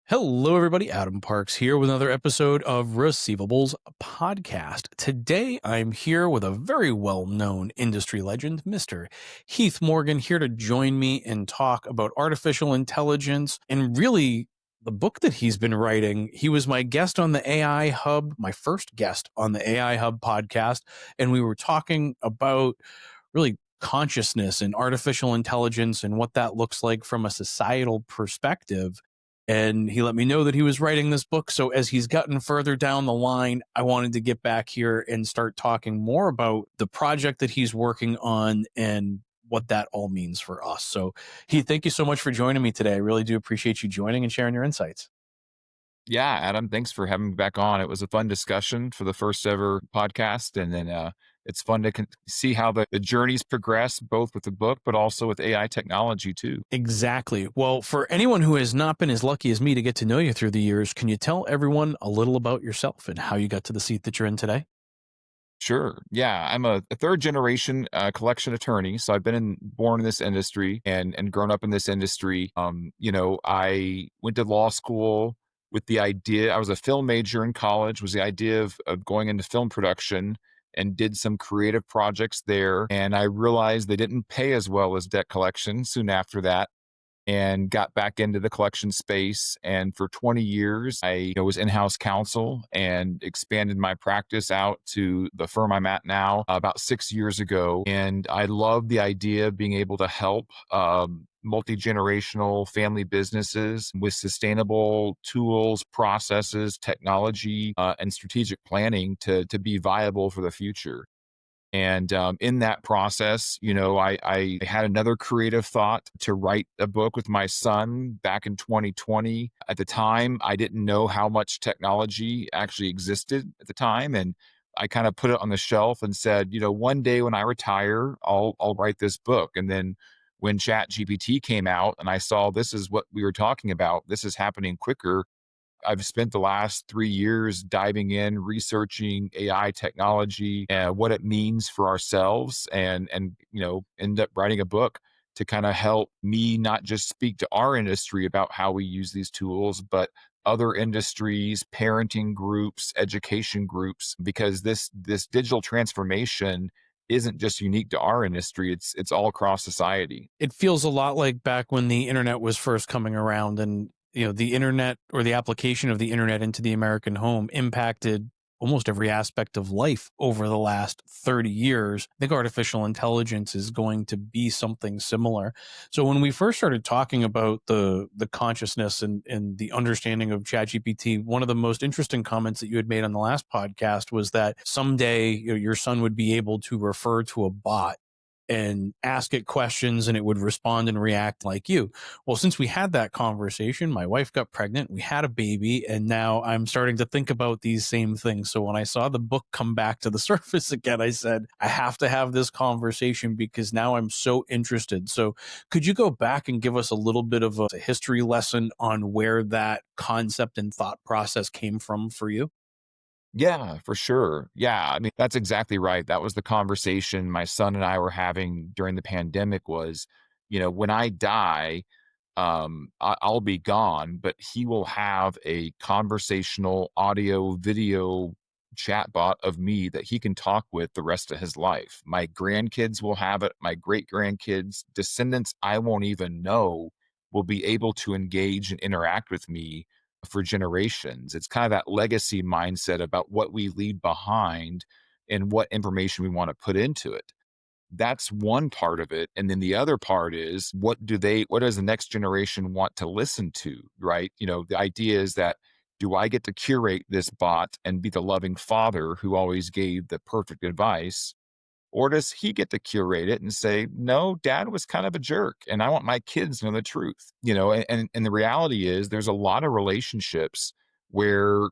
Hello, everybody. Adam Parks here with another episode of Receivables Podcast. Today, I'm here with a very well-known industry legend, Mr. Heath Morgan, here to join me and talk about artificial intelligence and really the book that he's been writing. He was my guest on the AI Hub, my first guest on the AI Hub podcast, and we were talking about really consciousness and artificial intelligence and what that looks like from a societal perspective. And he let me know that he was writing this book. So as he's gotten further down the line, I wanted to get back here and start talking more about the project that he's working on and what that all means for us. So Heath, thank you so much for joining me today. I really do appreciate you joining and sharing your insights. Yeah, Adam, thanks for having me back on. It was a fun discussion for the first ever podcast. And then it's fun to see how the journeys progress, both with the book, but also with AI technology too. Exactly. Well, for anyone who has not been as lucky as me to get to know you through the years, can you tell everyone a little about yourself and how you got to the seat that you're in today? Sure. Yeah, I'm a third generation collection attorney. So I've been born in this industry and grown up in this industry. I went to law school with the idea, I was a film major in college, was the idea of going into film production, and did some creative projects there. And I realized they didn't pay as well as debt collection soon after that, and got back into the collection space. And for 20 years, I was in-house counsel and expanded my practice out to the firm I'm at now about 6 years ago. And I love the idea of being able to help multi-generational family businesses with sustainable tools, processes, technology, and strategic planning to be viable for the future. And in that process, I had another creative thought to write a book with my son back in 2020. At the time, I didn't know how much technology actually existed at the time. And I kind of put it on the shelf and said, one day when I retire, I'll write this book. And then when ChatGPT came out and I saw this is what we were talking about, this is happening quicker, I've spent the last 3 years diving in, researching AI technology and what it means for ourselves, and end up writing a book to kind of help me not just speak to our industry about how we use these tools, but other industries, parenting groups, education groups, because this digital transformation isn't just unique to our industry, it's all across society. It feels a lot like back when the internet was first coming around, and the internet, or the application of the internet into the American home, impacted almost every aspect of life over the last 30 years. I think artificial intelligence is going to be something similar. So when we first started talking about the consciousness and the understanding of ChatGPT, one of the most interesting comments that you had made on the last podcast was that someday your son would be able to refer to a bot and ask it questions and it would respond and react like you. Well, since we had that conversation, my wife got pregnant, we had a baby, and now I'm starting to think about these same things. So when I saw the book come back to the surface again, I said, I have to have this conversation because now I'm so interested. So could you go back and give us a little bit of a history lesson on where that concept and thought process came from for you? Yeah, for sure. Yeah, I mean, that's exactly right. That was the conversation my son and I were having during the pandemic was, when I die, I'll be gone, but he will have a conversational audio, video chatbot of me that he can talk with the rest of his life. My grandkids will have it. My great grandkids, descendants I won't even know, will be able to engage and interact with me for generations. It's kind of that legacy mindset about what we leave behind and what information we want to put into it. That's one part of it. And then the other part is what does the next generation want to listen to, right? The idea is that, do I get to curate this bot and be the loving father who always gave the perfect advice? Or does he get to curate it and say, no, dad was kind of a jerk and I want my kids to know the truth? And the reality is there's a lot of relationships where,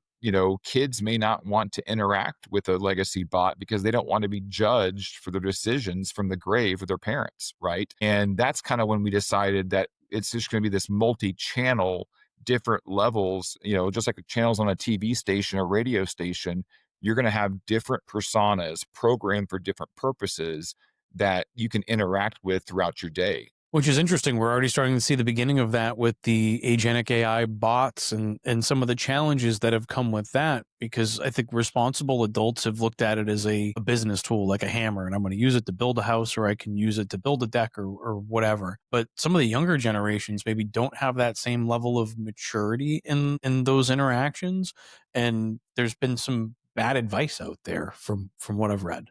kids may not want to interact with a legacy bot because they don't want to be judged for their decisions from the grave of their parents, right? And that's kind of when we decided that it's just going to be this multi-channel, different levels, just like channels on a TV station or radio station. You're going to have different personas programmed for different purposes. that you can interact with throughout your day. Which is interesting. We're already starting to see the beginning of that with the agentic AI bots and some of the challenges that have come with that, because I think responsible adults have looked at it as a business tool, like a hammer, and I'm going to use it to build a house or I can use it to build a deck or whatever. But some of the younger generations maybe don't have that same level of maturity in those interactions. And there's been some bad advice out there from what I've read.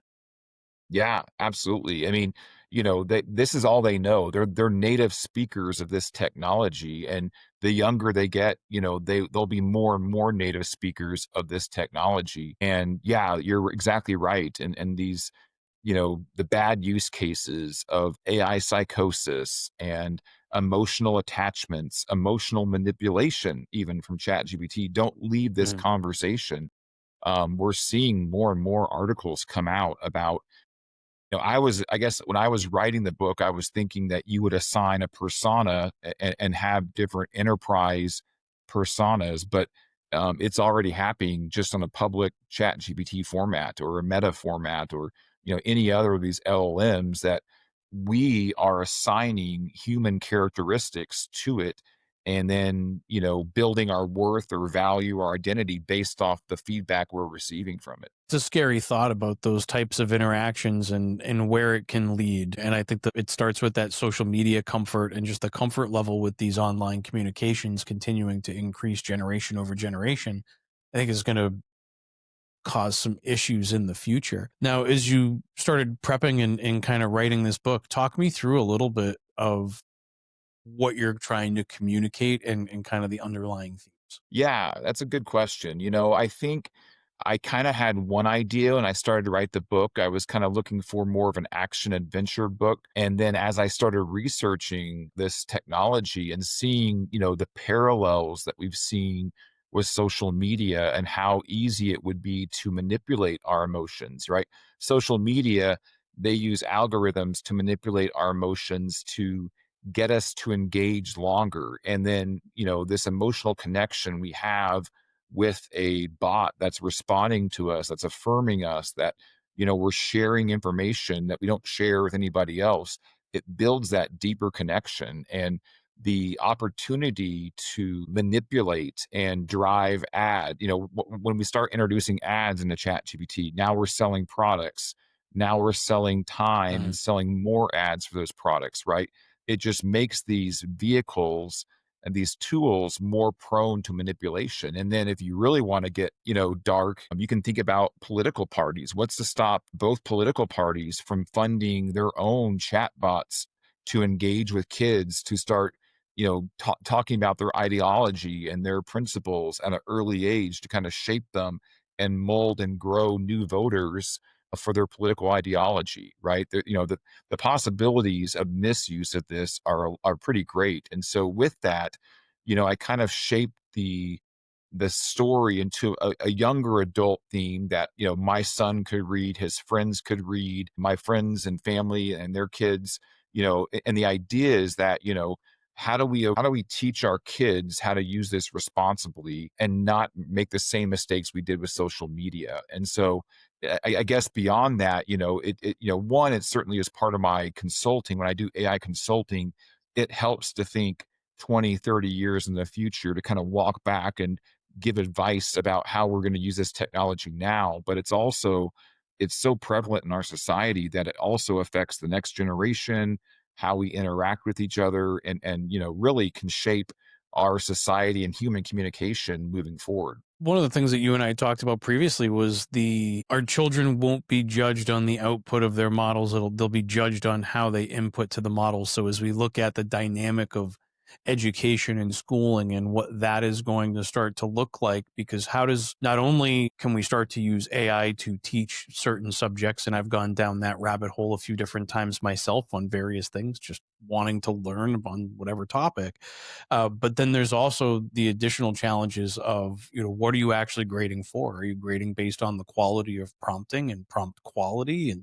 Yeah, absolutely. I mean, this is all they know. They're native speakers of this technology, and the younger they get, they'll be more and more native speakers of this technology. And yeah, you're exactly right. And these, the bad use cases of AI psychosis and emotional attachments, emotional manipulation, even from ChatGPT, don't leave this Mm. conversation. We're seeing more and more articles come out about, I guess when I was writing the book, I was thinking that you would assign a persona and have different enterprise personas, but it's already happening just on a public chat GPT format or a meta format or, any other of these LLMs that we are assigning human characteristics to it. And then, building our worth or value or identity based off the feedback we're receiving from it. It's a scary thought about those types of interactions and where it can lead. And I think that it starts with that social media comfort and just the comfort level with these online communications continuing to increase generation over generation. I think is going to cause some issues in the future. Now, as you started prepping and kind of writing this book, talk me through a little bit of what you're trying to communicate and kind of the underlying themes. Yeah, that's a good question. I think I kind of had one idea when I started to write the book. I was kind of looking for more of an action adventure book. And then as I started researching this technology and seeing, the parallels that we've seen with social media and how easy it would be to manipulate our emotions, right? Social media, they use algorithms to manipulate our emotions to get us to engage longer. And then, this emotional connection we have with a bot that's responding to us, that's affirming us, that, we're sharing information that we don't share with anybody else. It builds that deeper connection and the opportunity to manipulate and drive when we start introducing ads into chat gpt, now we're selling products, now we're selling time and selling more ads for those products, right? It just makes these vehicles and these tools more prone to manipulation. And then if you really want to get, dark, you can think about political parties. What's to stop both political parties from funding their own chatbots to engage with kids to start, talking about their ideology and their principles at an early age to kind of shape them and mold and grow new voters for their political ideology, right? The possibilities of misuse of this are pretty great. And so with that, I kind of shaped the story into a younger adult theme that, my son could read, his friends could read, my friends and family and their kids, and the idea is that, how do we teach our kids how to use this responsibly and not make the same mistakes we did with social media? And so I guess beyond that, one, it certainly is part of my consulting. When I do AI consulting, it helps to think 20, 30 years in the future to kind of walk back and give advice about how we're going to use this technology now. But it's so prevalent in our society that it also affects the next generation, how we interact with each other, and really can shape our society and human communication moving forward. One of the things that you and I talked about previously was our children won't be judged on the output of their models. They'll be judged on how they input to the models. So as we look at the dynamic of education and schooling and what that is going to start to look like, because not only can we start to use AI to teach certain subjects, and I've gone down that rabbit hole a few different times myself on various things, just wanting to learn on whatever topic. But then there's also the additional challenges of, what are you actually grading for? Are you grading based on the quality of prompting and prompt quality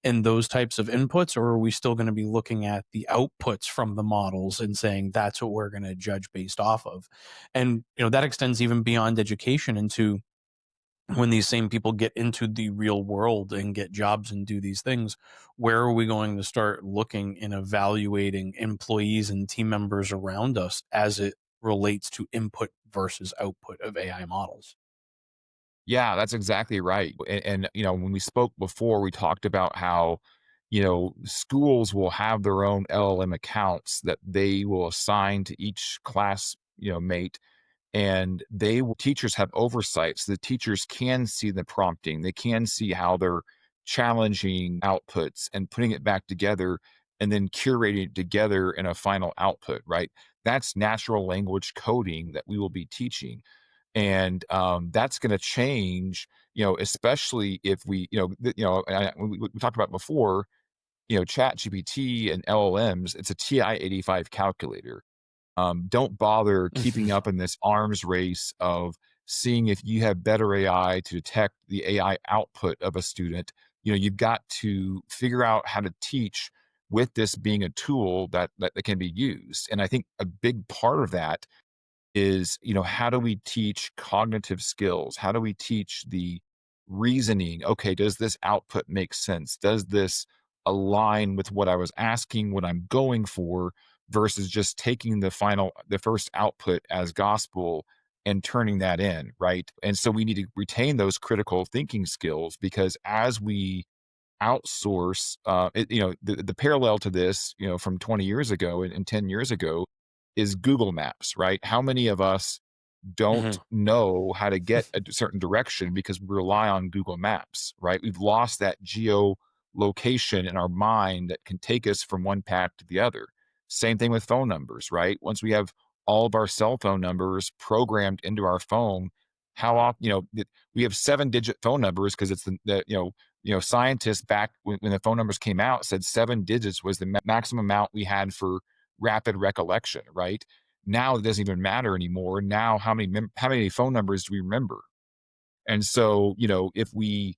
and those types of inputs? Or are we still going to be looking at the outputs from the models and saying that's what we're going to judge based off of? And, that extends even beyond education into when these same people get into the real world and get jobs and do these things, where are we going to start looking and evaluating employees and team members around us as it relates to input versus output of AI models? Yeah, that's exactly right. And when we spoke before, we talked about how, schools will have their own LLM accounts that they will assign to each class, mate, and teachers have oversight, so the teachers can see the prompting. They can see how they're challenging outputs and putting it back together and then curating it together in a final output, right? That's natural language coding that we will be teaching. And that's going to change, especially if we talked about before, chat gpt and llms, it's a TI-85 calculator. Don't bother keeping up in this arms race of seeing if you have better AI to detect the AI output of a student. You've got to figure out how to teach with this being a tool that can be used. And I think a big part of that is, how do we teach cognitive skills? How do we teach the reasoning? Okay, does this output make sense? Does this align with what I was asking, what I'm going for, versus just taking the first output as gospel and turning that in, right? And so we need to retain those critical thinking skills, because as we outsource, the parallel to this, from 20 years ago and 10 years ago is Google Maps, right? How many of us don't Mhm. know how to get a certain direction because we rely on Google Maps, right? We've lost that geolocation in our mind that can take us from one path to the other. Same thing with phone numbers, right? Once we have all of our cell phone numbers programmed into our phone, how often, we have 7-digit phone numbers because it's scientists back when the phone numbers came out said 7 digits was the maximum amount we had for rapid recollection, right? Now it doesn't even matter anymore. Now, how many phone numbers do we remember? And so, if we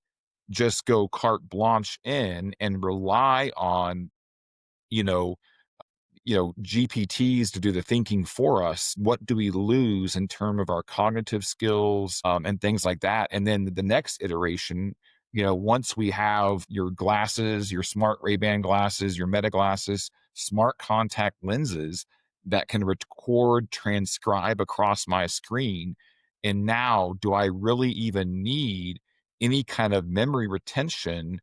just go carte blanche in and rely on, you know, GPTs to do the thinking for us, what do we lose in terms of our cognitive skills, and things like that? And then the next iteration, once we have your glasses, your smart Ray-Ban glasses, your Meta glasses, smart contact lenses that can record, transcribe across my screen. And now, do I really even need any kind of memory retention,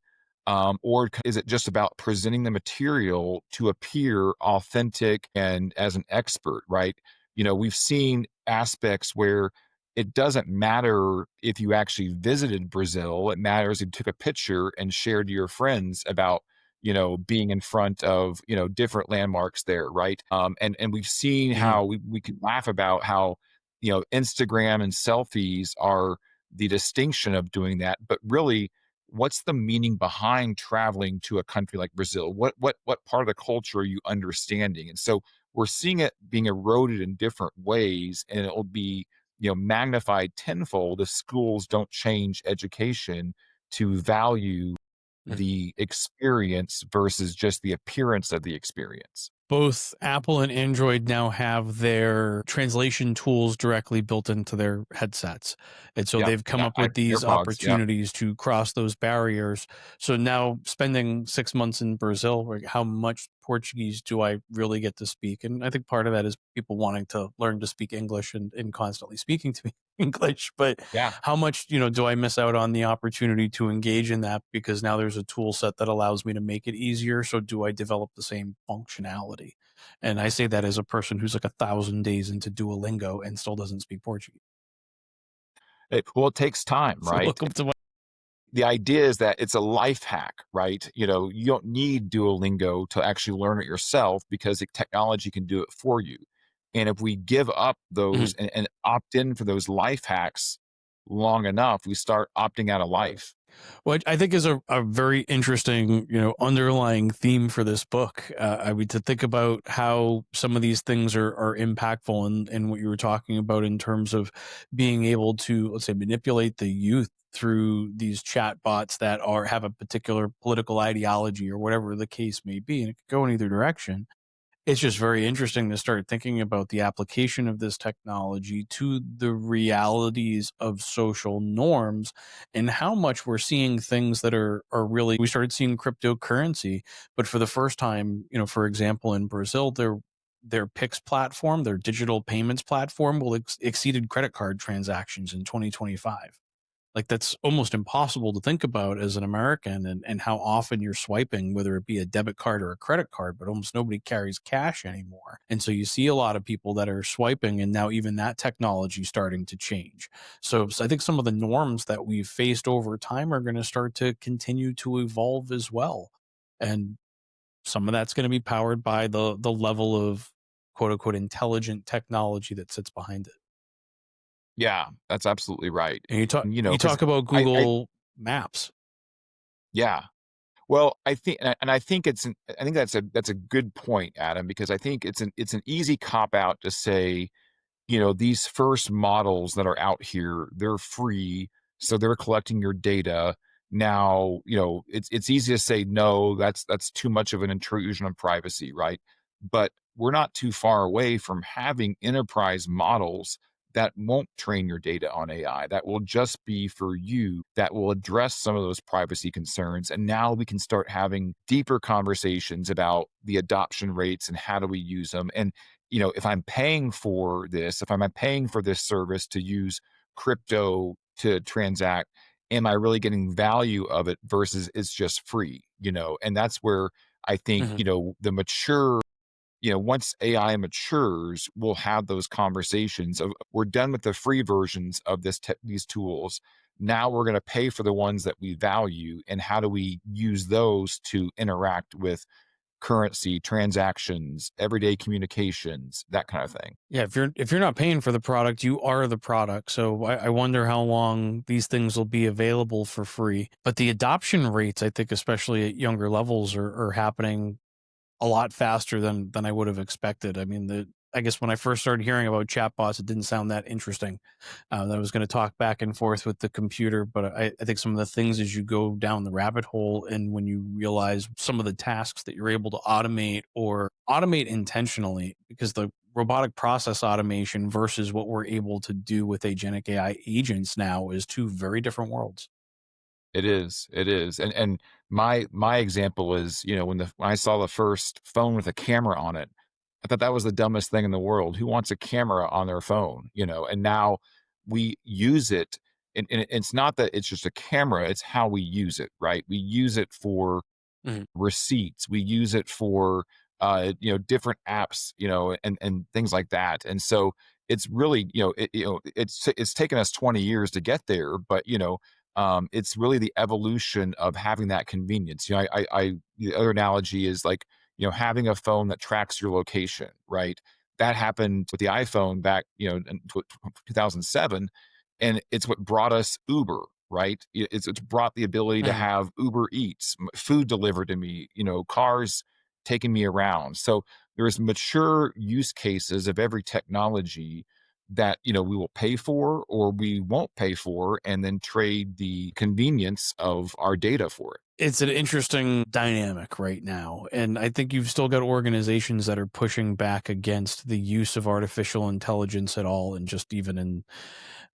or is it just about presenting the material to appear authentic and as an expert, right? We've seen aspects where it doesn't matter if you actually visited Brazil. It matters if you took a picture and shared to your friends about, being in front of, different landmarks there, right? And we've seen Mhm. how we can laugh about how, Instagram and selfies are the distinction of doing that, but really, what's the meaning behind traveling to a country like Brazil? What part of the culture are you understanding? And so we're seeing it being eroded in different ways, and it'll be, magnified tenfold if schools don't change education to value the experience versus just the appearance of the experience. Both Apple and Android now have their translation tools directly built into their headsets. And so Yep, they've come yeah, up with these AirPods, yep. opportunities to cross those barriers. So now spending 6 months in Brazil, like how much Portuguese do I really get to speak? And I think part of that is people wanting to learn to speak English and constantly speaking to me English. But Yeah. how much, do I miss out on the opportunity to engage in that because now there's a tool set that allows me to make it easier? So do I develop the same functionality? And I say that as a person who's like 1,000 days into Duolingo and still doesn't speak Portuguese. Well, it takes time, So right? welcome to my. The idea is that it's a life hack, right? You don't need Duolingo to actually learn it yourself because the technology can do it for you. And if we give up those Mhm. and opt in for those life hacks long enough, we start opting out of life. What I think is a very interesting, underlying theme for this book. I mean, to think about how some of these things are impactful and what you were talking about in terms of being able to, let's say, manipulate the youth through these chat bots that have a particular political ideology or whatever the case may be. And it could go in either direction. It's just very interesting to start thinking about the application of this technology to the realities of social norms and how much we're seeing things that are really, we started seeing cryptocurrency, but for the first time, for example, in Brazil, their Pix platform, their digital payments platform will exceeded credit card transactions in 2025. Like, that's almost impossible to think about as an American, and how often you're swiping, whether it be a debit card or a credit card, but almost nobody carries cash anymore. And so you see a lot of people that are swiping, and now even that technology starting to change. So I think some of the norms that we've faced over time are going to start to continue to evolve as well. And some of that's going to be powered by the level of quote unquote intelligent technology that sits behind it. Yeah, that's absolutely right. And you talk And, you because talk about I Google Maps. yeah. Well, I think and I think I think that's a good point, Adam, because I think it's an easy cop out to say, these first models that are out here, they're free, so they're collecting your data. Now, it's easy to say no, that's too much of an intrusion on privacy, right? But we're not too far away from having enterprise models that won't train your data on AI, that will just be for you, that will address some of those privacy concerns. And now we can start having deeper conversations about the adoption rates and how do we use them. And if I'm paying for this, if I'm paying for this service to use crypto to transact, am I really getting value of it versus it's just free? And that's where I think, Mhm. once AI matures, we'll have those conversations of we're done with the free versions of these tools. Now we're going to pay for the ones that we value, and how do we use those to interact with currency, transactions, everyday communications, that kind of thing. Yeah, if you're not paying for the product, you are the product. So I wonder how long these things will be available for free. But the adoption rates, I think, especially at younger levels, are happening a lot faster than I would have expected. I mean, I guess when I first started hearing about chatbots, it didn't sound that interesting. That I was going to talk back and forth with the computer, but I think some of the things as you go down the rabbit hole, and when you realize some of the tasks that you're able to automate or automate intentionally, because the robotic process automation versus what we're able to do with agentic AI agents now is two very different worlds. It is, and my example is, when I saw the first phone with a camera on it, I thought that was the dumbest thing in the world. Who wants a camera on their phone? And now we use it, and it's not that it's just a camera; it's how we use it, right? We use it for Mhm. receipts. We use it for different apps, and things like that. And so it's really, it's taken us 20 years to get there, but it's really the evolution of having that convenience. The other analogy is like, having a phone that tracks your location, right? That happened with the iPhone back, in 2007, and it's what brought us Uber, right? It's brought the ability to Mhm. have Uber Eats, food delivered to me, cars taking me around. So there's mature use cases of every technology that we will pay for or we won't pay for, and then trade the convenience of our data for it. It's an interesting dynamic right now. And I think you've still got organizations that are pushing back against the use of artificial intelligence at all. And just even in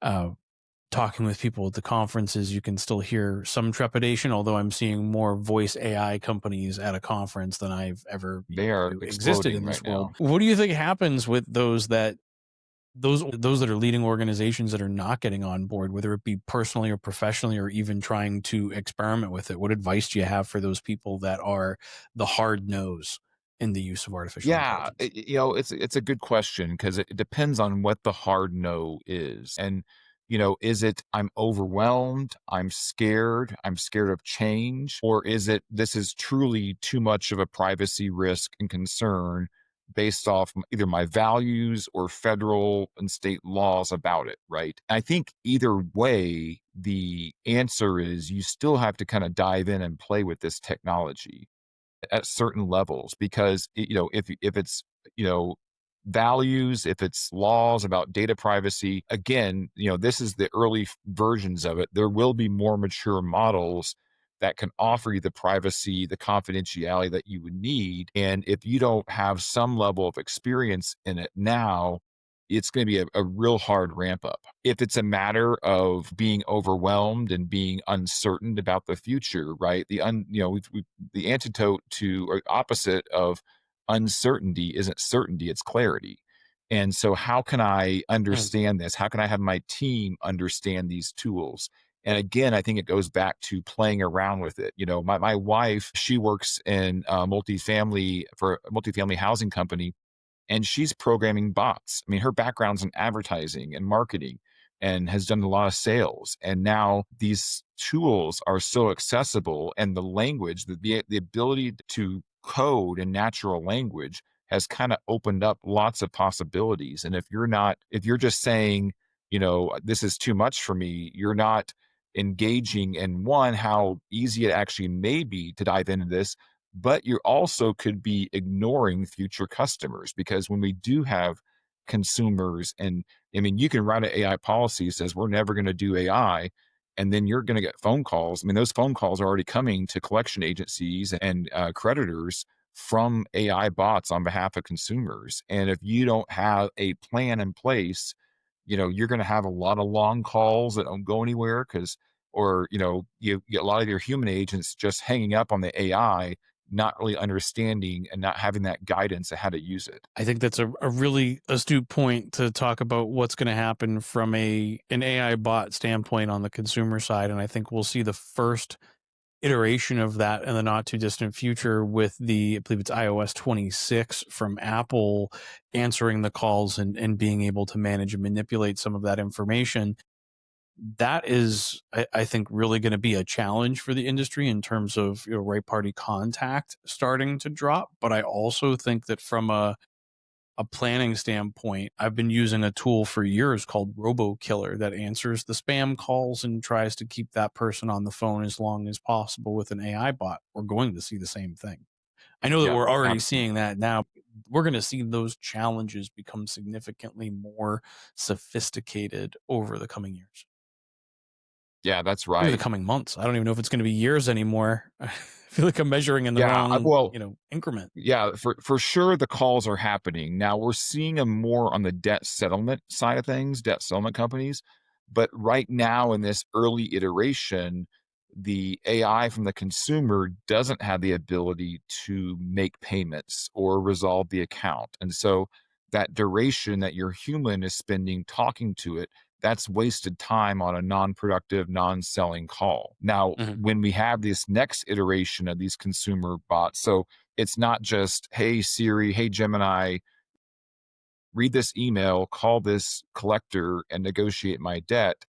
uh, talking with people at the conferences, you can still hear some trepidation, although I'm seeing more voice AI companies at a conference than I've ever They are knew existed exploding in right this world. now. What do you think happens with those that are leading organizations that are not getting on board, whether it be personally or professionally, or even trying to experiment with it? What advice do you have for those people that are the hard nose in the use of artificial Yeah, intelligence? it's a good question because it depends on what the hard no is. And is it I'm overwhelmed, I'm scared of change, or is it this is truly too much of a privacy risk and concern based off either my values or federal and state laws about it, right? I think either way, the answer is you still have to kind of dive in and play with this technology at certain levels because if it's you know values, if it's laws about data privacy, again, this is the early versions of it. There will be more mature models that can offer you the privacy, the confidentiality that you would need. And if you don't have some level of experience in it now, it's going to be a real hard ramp up. If it's a matter of being overwhelmed and being uncertain about the future, right? The antidote to or opposite of uncertainty isn't certainty, it's clarity. And so, how can I Mm. understand this? How can I have my team understand these tools? And again, I think it goes back to playing around with it. My wife, she works in multifamily for a multifamily housing company, and she's programming bots. I mean, her background's in advertising and marketing and has done a lot of sales. And now these tools are so accessible, and the language, the ability to code in natural language has kind of opened up lots of possibilities. And if you're just saying, this is too much for me, you're not engaging in one, how easy it actually may be to dive into this, but you also could be ignoring future customers, because when we do have consumers, and I mean, you can write an AI policy that says we're never going to do AI, and then you're going to get phone calls. I mean, those phone calls are already coming to collection agencies and creditors from AI bots on behalf of consumers. And if you don't have a plan in place, you're going to have a lot of long calls that don't go anywhere, because or you get a lot of your human agents just hanging up on the AI, not really understanding and not having that guidance of how to use it. I think that's a really astute point to talk about what's going to happen from an AI bot standpoint on the consumer side. And I think we'll see the first iteration of that in the not too distant future with I believe it's iOS 26 from Apple answering the calls and being able to manage and manipulate some of that information. That is, I think, really going to be a challenge for the industry in terms of right party contact starting to drop. But I also think that from a planning standpoint, I've been using a tool for years called Robo Killer that answers the spam calls and tries to keep that person on the phone as long as possible with an AI bot. We're going to see the same thing. I know that Yeah, we're already absolutely. seeing that now. We're going to see those challenges become significantly more sophisticated over the coming years, Yeah, that's maybe the right. coming months. I don't even know if it's going to be years anymore. I feel like I'm measuring in the Yeah, wrong, well, increment. yeah, for sure the calls are happening. Now we're seeing them more on the debt settlement side of things, debt settlement companies. But right now in this early iteration, the AI from the consumer doesn't have the ability to make payments or resolve the account. And so that duration that your human is spending talking to it, that's wasted time on a non-productive, non-selling call. Now, Mhm. when we have this next iteration of these consumer bots, so it's not just, hey, Siri, hey, Gemini, read this email, call this collector and negotiate my debt.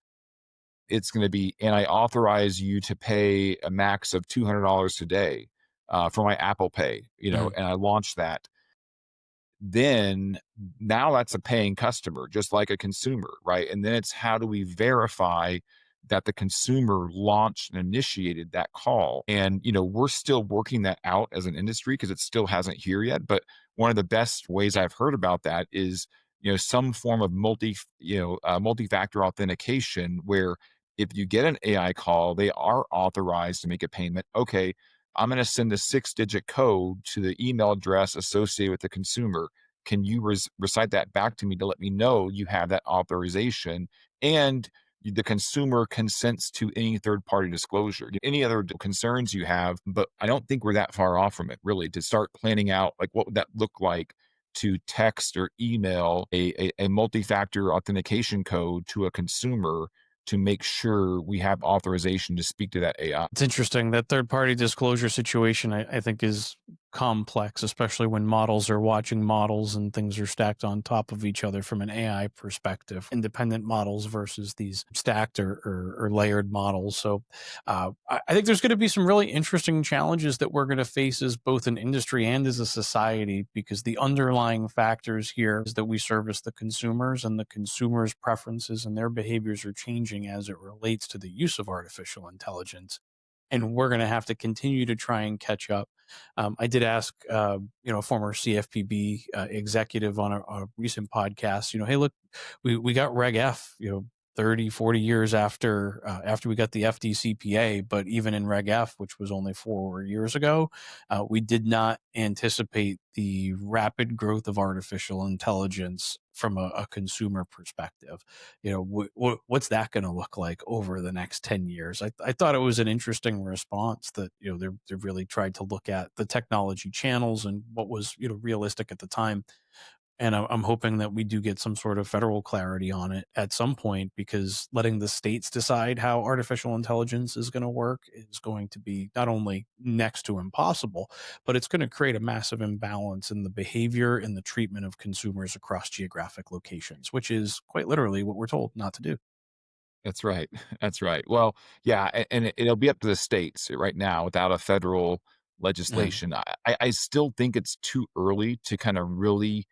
It's going to be, and I authorize you to pay a max of $200 today for my Apple Pay, Mhm. and I launch that. Then now that's a paying customer, just like a consumer, right? And then it's how do we verify that the consumer launched and initiated that call? And, we're still working that out as an industry because it still hasn't here yet. But one of the best ways I've heard about that is, some form of multi-factor authentication where if you get an AI call, they are authorized to make a payment. Okay, I'm going to send a 6-digit code to the email address associated with the consumer. Can you recite that back to me to let me know you have that authorization? And the consumer consents to any third party disclosure, any other concerns you have. But I don't think we're that far off from it, really, to start planning out like what would that look like to text or email a multi factor authentication code to a consumer to make sure we have authorization to speak to that AI. It's interesting that third party disclosure situation, I think, is complex, especially when models are watching models and things are stacked on top of each other from an AI perspective, independent models versus these stacked or layered models. So I think there's going to be some really interesting challenges that we're going to face as both an industry and as a society, because the underlying factors here is that we service the consumers, and the consumers' preferences and their behaviors are changing as it relates to the use of artificial intelligence, and we're going to have to continue to try and catch up. I did ask, a former CFPB executive on a recent podcast, hey, look, we got Reg F, 30, 40 years after we got the FDCPA. But even in Reg F, which was only 4 years ago, we did not anticipate the rapid growth of artificial intelligence from a consumer perspective. What's that going to look like over the next 10 years? I thought it was an interesting response that, they really tried to look at the technology channels and what was, realistic at the time. And I'm hoping that we do get some sort of federal clarity on it at some point, because letting the states decide how artificial intelligence is going to work is going to be not only next to impossible, but it's going to create a massive imbalance in the behavior and the treatment of consumers across geographic locations, which is quite literally what we're told not to do. That's right. That's right. Well, yeah, and it'll be up to the states right now without a federal Mhm. legislation. I still think it's too early to kind of really,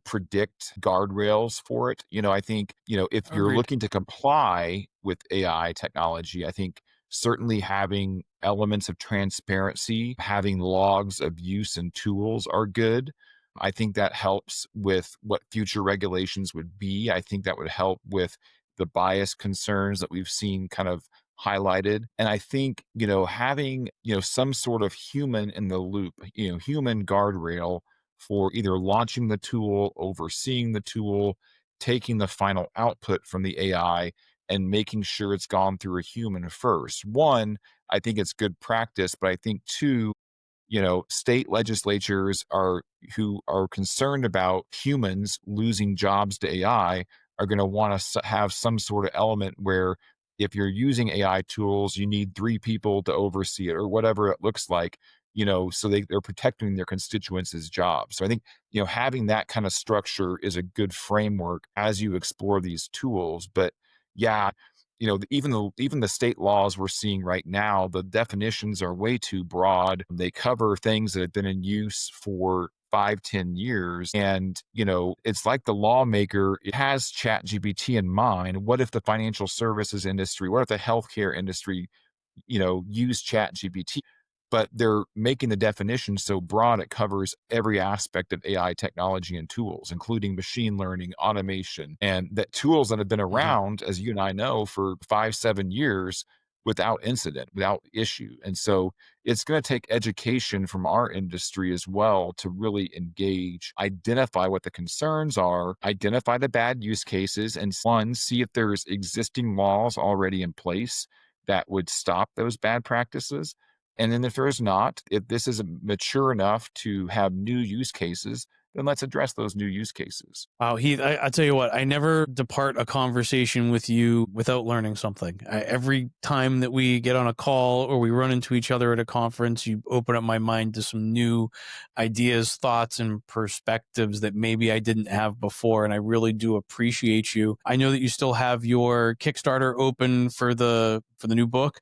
predict guardrails for it. I think, if you're Agreed. looking to comply with AI technology, I think certainly having elements of transparency, having logs of use and tools are good. I think that helps with what future regulations would be. I think that would help with the bias concerns that we've seen kind of highlighted. And I think, having, some sort of human in the loop, human guardrail for either launching the tool, overseeing the tool, taking the final output from the AI and making sure it's gone through a human first. One, I think it's good practice, but I think two, state legislatures are who are concerned about humans losing jobs to AI are going to want to have some sort of element where if you're using AI tools, you need three people to oversee it or whatever it looks like, so they're protecting their constituents' jobs. So I think, having that kind of structure is a good framework as you explore these tools. But yeah, even the state laws we're seeing right now, the definitions are way too broad. They cover things that have been in use for 5, 10 years. And, it's like the lawmaker it has chat GPT in mind. What if the financial services industry, what if the healthcare industry, use chat GPT? But they're making the definition so broad it covers every aspect of AI technology and tools, including machine learning, automation, and that tools that have been Mhm. around, as you and I know, for 5, 7 years without incident, without issue. And so it's going to take education from our industry as well to really engage, identify what the concerns are, identify the bad use cases, and one, see if there's existing laws already in place that would stop those bad practices. And then if there's not, if this is mature enough to have new use cases, then let's address those new use cases. Wow, Heath, I tell you what, I never depart a conversation with you without learning something. Every time that we get on a call or we run into each other at a conference, you open up my mind to some new ideas, thoughts, and perspectives that maybe I didn't have before. And I really do appreciate you. I know that you still have your Kickstarter open for the new book.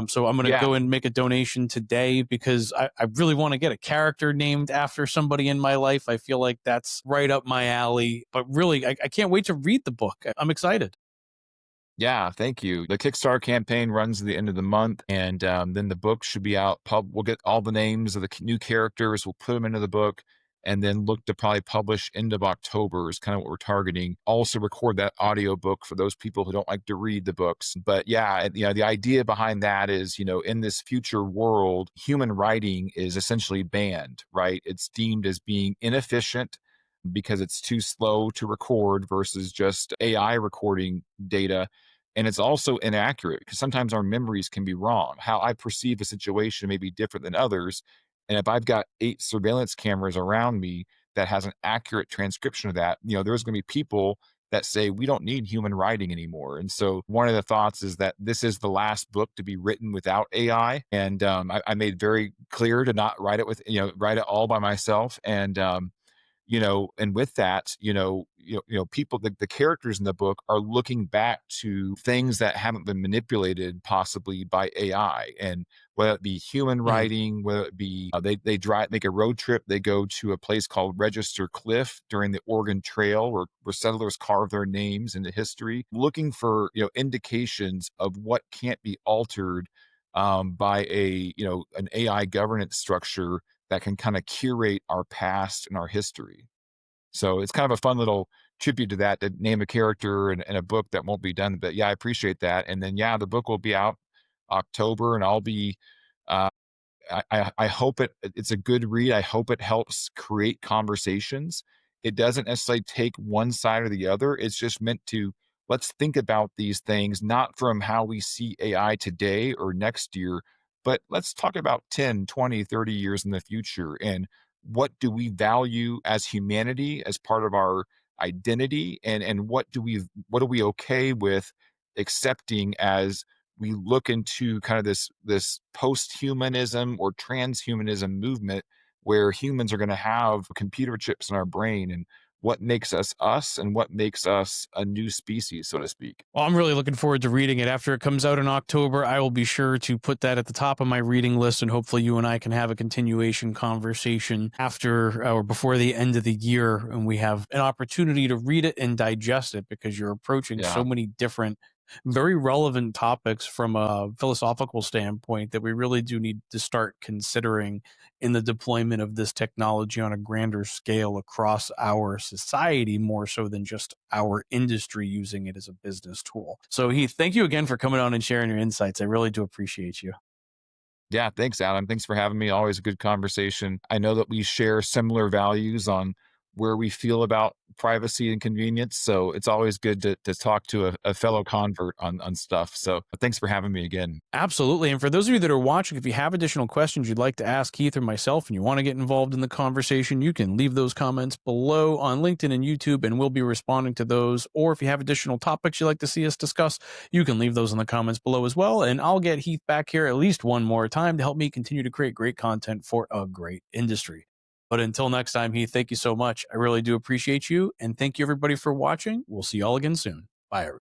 So I'm going to Yeah, go and make a donation today, because I really want to get a character named after somebody in my life. I feel like that's right up my alley. But really, I can't wait to read the book. I'm excited. yeah, thank you. The Kickstarter campaign runs to the end of the month, and then the book should be out. We'll get all the names of the new characters. We'll put them into the book, and then look to probably publish end of October is kind of what we're targeting. Also, record that audio book for those people who don't like to read the books. But yeah, the idea behind that is, in this future world, human writing is essentially banned, right? It's deemed as being inefficient because it's too slow to record versus just AI recording data, and it's also inaccurate because sometimes our memories can be wrong. How I perceive a situation may be different than others. And if I've got 8 surveillance cameras around me that has an accurate transcription of that, there's going to be people that say we don't need human writing anymore. And so one of the thoughts is that this is the last book to be written without AI. And I made very clear to not write it write it all by myself. And with that, people, the characters in the book are looking back to things that haven't been manipulated possibly by AI, and whether it be human Mhm. writing, whether it be they drive make a road trip, they go to a place called Register Cliff during the Oregon Trail, where settlers carve their names into history, looking for indications of what can't be altered by an AI governance structure that can kind of curate our past and our history. So it's kind of a fun little tribute to that, to name a character in a book that won't be done. But yeah, I appreciate that. And then yeah, the book will be out October, and I'll be uh, I hope it's a good read. I hope it helps create conversations. It doesn't necessarily take one side or the other. It's just meant to, let's think about these things, not from how we see AI today or next year, but let's talk about 10, 20, 30 years in the future. And what do we value as humanity, as part of our identity? And what are we okay with accepting as we look into kind of this post-humanism or transhumanism movement, where humans are going to have computer chips in our brain, and what makes us us and what makes us a new species, so to speak. Well, I'm really looking forward to reading it. After it comes out in October, I will be sure to put that at the top of my reading list, and hopefully you and I can have a continuation conversation after or before the end of the year, and we have an opportunity to read it and digest it, because you're approaching Yeah, so many different, very relevant topics from a philosophical standpoint that we really do need to start considering in the deployment of this technology on a grander scale across our society, more so than just our industry using it as a business tool. So, Heath, thank you again for coming on and sharing your insights. I really do appreciate you. yeah, thanks, Adam. Thanks for having me. Always a good conversation. I know that we share similar values on where we feel about privacy and convenience, so it's always good to talk to a fellow convert on stuff. So thanks for having me again. Absolutely. And for those of you that are watching, if you have additional questions you'd like to ask Heath or myself and you want to get involved in the conversation, you can leave those comments below on LinkedIn and YouTube, and we'll be responding to those. Or if you have additional topics you'd like to see us discuss, you can leave those in the comments below as well. And I'll get Heath back here at least one more time to help me continue to create great content for a great industry. But until next time, Heath, thank you so much. I really do appreciate you. And thank you, everybody, for watching. We'll see you all again soon. Bye, everybody.